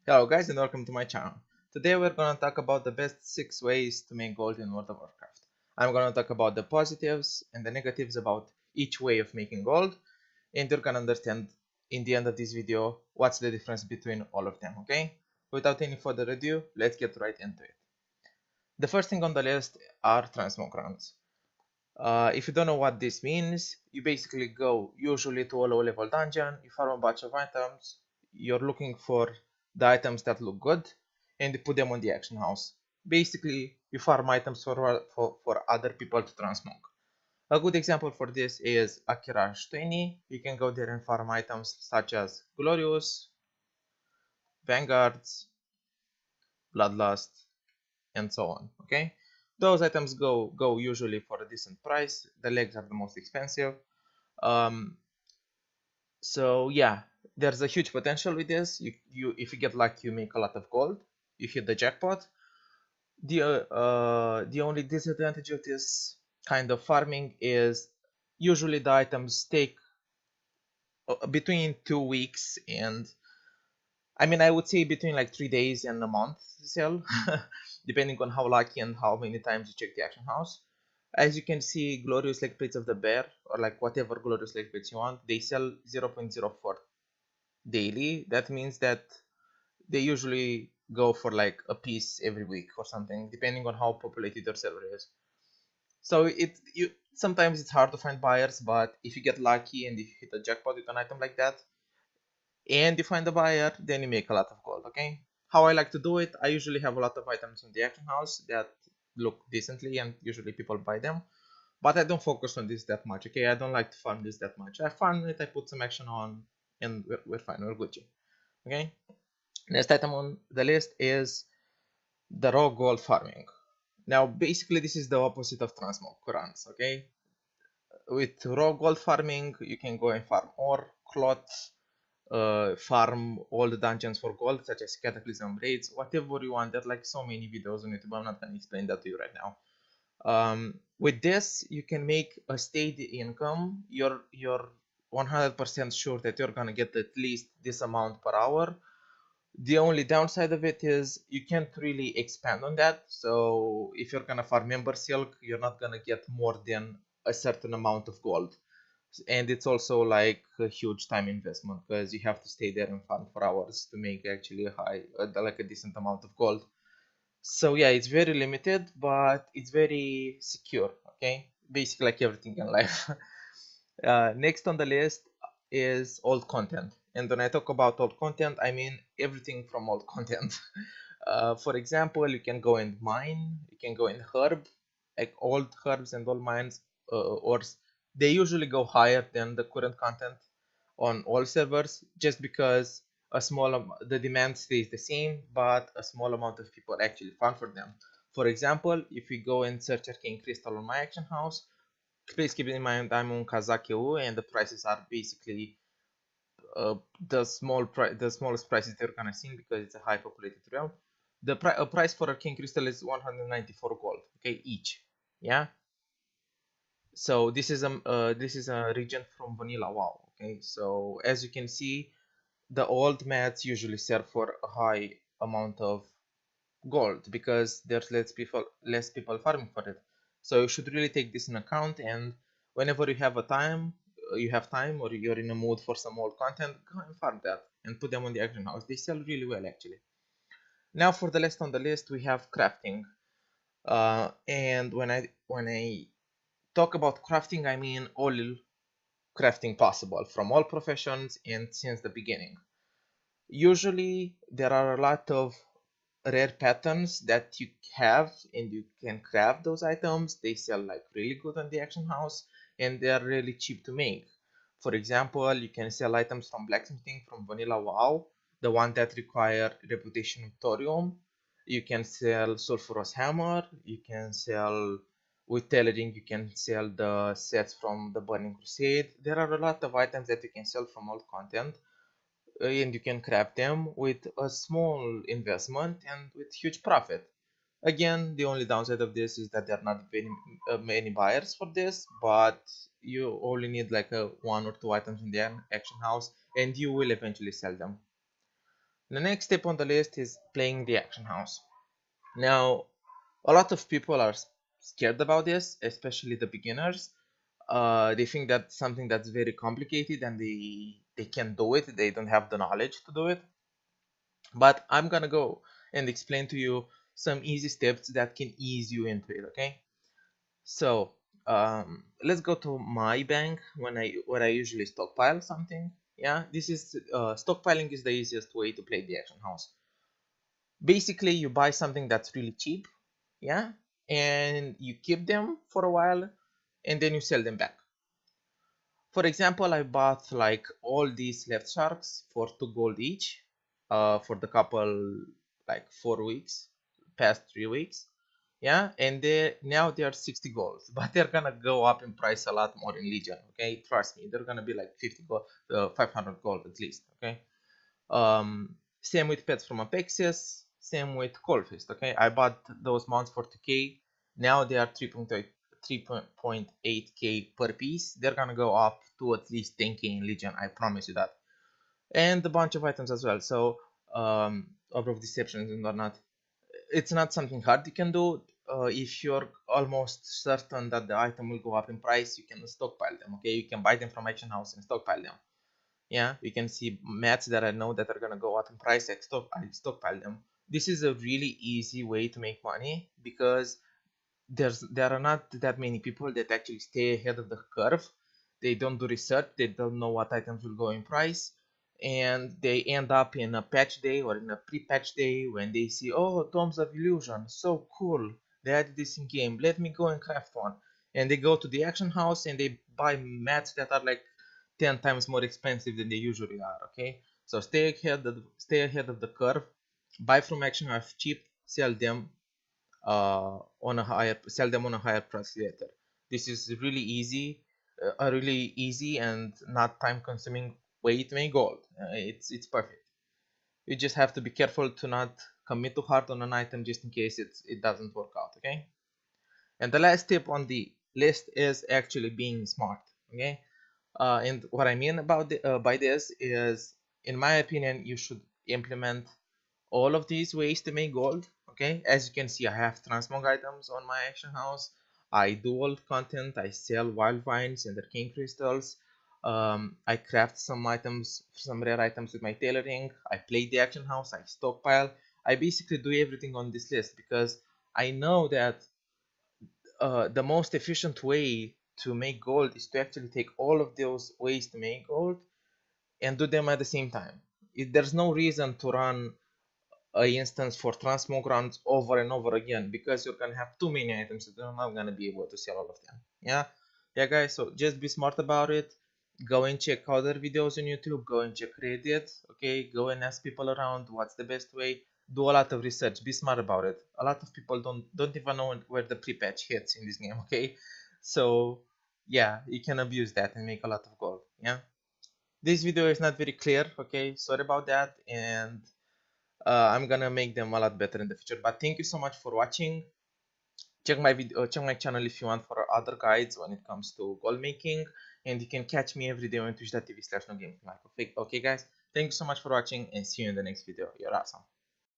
Hello guys and welcome to my channel. Today we're gonna talk about the best 6 ways to make gold in World of Warcraft. I'm gonna talk about the positives and the negatives about each way of making gold, and you're gonna understand in the end of this video what's the difference between all of them, okay? Without any further ado, let's get right into it. The first thing on the list are transmog runs. If you don't know what this means, you basically go usually to a low level dungeon, you farm a bunch of items, you're looking for the items that look good, and you put them on the action house. Basically, you farm items for other people to transmog. A good example for this is Akirash 20. You can go there and farm items such as Glorious, Vanguards, Bloodlust, and so on. Okay, those items go usually for a decent price. The legs are the most expensive. Um, so yeah, there's a huge potential with this. You if you get lucky, you make a lot of gold. You hit the jackpot. The only disadvantage of this kind of farming is usually the items take between 2 weeks and I would say between like 3 days and a month to sell, depending on how lucky and how many times you check the action house. As you can see, glorious leg plates of the bear, or like whatever glorious leg plates you want, they sell 0.04 daily. That means that they usually go for like a piece every week or something, depending on how populated your server is. So sometimes it's hard to find buyers, but if you get lucky and if you hit a jackpot with an item like that, and you find a buyer, then you make a lot of gold. Okay, how I like to do it, I usually have a lot of items in the action house that look decently and usually people buy them, but I don't focus on this that much. Okay, I don't like to farm this that much. I farm it, I put some action on, and we're fine, we're Gucci. Okay, next item on the list is the raw gold farming. Now basically this is the opposite of transmog runs. Okay, with raw gold farming you can go and farm ore, cloth, farm all the dungeons for gold, such as cataclysm raids, whatever you want. There's like so many videos on YouTube. I'm not gonna explain that to you right now. With this, you can make a steady income. You're 100% sure that you're gonna get at least this amount per hour. The only downside of it is you can't really expand on that. So if you're gonna farm member silk, you're not gonna get more than a certain amount of gold, and it's also like a huge time investment because you have to stay there and farm for hours to make actually like a decent amount of gold. So yeah, it's very limited, but it's very secure. Okay, basically like everything in life. Next on the list is old content, and when I talk about old content, I mean everything from old content. For example, you can go and mine, you can go and herb, like old herbs and old mines, or they usually go higher than the current content on all servers, just because the demand stays the same, but a small amount of people actually farm for them. For example, if we go and search arcane crystal on my action house, please keep in mind I'm on Kazakh and the prices are basically the smallest prices they're gonna see because it's a high populated realm. A price for arcane crystal is 194 gold, okay, each. Yeah. So this is a region from vanilla WoW. Okay, so as you can see, the old mats usually sell for a high amount of gold because there's less people farming for it. So you should really take this in account, and whenever you have time or you're in a mood for some old content, go and farm that and put them on the action house. They sell really well actually. Now for the last on the list we have crafting. And when I talk about crafting, I mean all crafting possible from all professions and since the beginning. Usually there are a lot of rare patterns that you have and you can craft those items. They sell like really good on the action house and they are really cheap to make. For example, you can sell items from blacksmithing from vanilla WoW, the one that require reputation thorium. You can sell sulfurous hammer, you can sell with tailoring, you can sell the sets from the burning crusade. There are a lot of items that you can sell from old content, and you can craft them with a small investment and with huge profit. Again, the only downside of this is that there are not very many buyers for this, but you only need like one or two items in the action house and you will eventually sell them. The next step on the list is playing the action house. Now, a lot of people are scared about this, especially the beginners. They think that's something that's very complicated and they can't do it. They don't have the knowledge to do it. But I'm gonna go and explain to you some easy steps that can ease you into it. Okay, so let's go to my bank where I usually stockpile something. Yeah, this is stockpiling is the easiest way to play the action house. Basically, you buy something that's really cheap, yeah, and you keep them for a while, and then you sell them back. For example, I bought like all these left sharks for 2 gold each, for the couple like 4 weeks, past 3 weeks, yeah, and they now they are 60 gold, but they're gonna go up in price a lot more in Legion. Okay, trust me, they're gonna be like 50 gold, 500 gold at least. Okay, same with pets from Apexis, same with Coldfist. Okay, I bought those mounts for 2k. Now they are 3.8k per piece. They're gonna go up to at least 10k in Legion, I promise you that. And a bunch of items as well. So, Orb of Deception and whatnot. It's not something hard you can do. If you're almost certain that the item will go up in price, you can stockpile them. Okay, you can buy them from Action House and stockpile them. Yeah, you can see mats that I know that are gonna go up in price. I stockpile them. This is a really easy way to make money because there are not that many people that actually stay ahead of the curve. They don't do research, they don't know what items will go in price, and they end up in a patch day or in a pre-patch day when they see, oh, Tomes of Illusion, so cool, they added this in game, let me go and craft one. And they go to the action house and they buy mats that are like 10 times more expensive than they usually are. Okay, so stay ahead of the curve, buy from action house cheap, sell them sell them on a higher price later. This is really easy, a really easy and not time consuming way to make gold. It's perfect. You just have to be careful to not commit too hard on an item just in case it doesn't work out. Okay, and the last tip on the list is actually being smart. Okay, and what I mean about by this is, in my opinion, you should implement all of these ways to make gold. Okay, as you can see, I have transmog items on my action house. I do old content, I sell wild vines and arcane crystals. I craft some items, some rare items with my tailoring. I play the action house, I stockpile. I basically do everything on this list because I know that the most efficient way to make gold is to actually take all of those ways to make gold and do them at the same time. There's no reason to run a instance for transmog runs over and over again because you're gonna have too many items that you're not gonna be able to sell all of them. Yeah guys, so just be smart about it. Go and check other videos on YouTube, go and check Reddit. Okay, go and ask people around what's the best way. Do a lot of research, be smart about it. A lot of people don't even know where the pre-patch hits in this game. Okay, so yeah, you can abuse that and make a lot of gold. Yeah, this video is not very clear. Okay, sorry about that, and I'm gonna make them a lot better in the future. But thank you so much for watching. Check my video, check my channel if you want for other guides when it comes to gold making, and you can catch me every day on twitch.tv/nogamefilmike. Okay guys, thank you so much for watching and see you in the next video. You're awesome.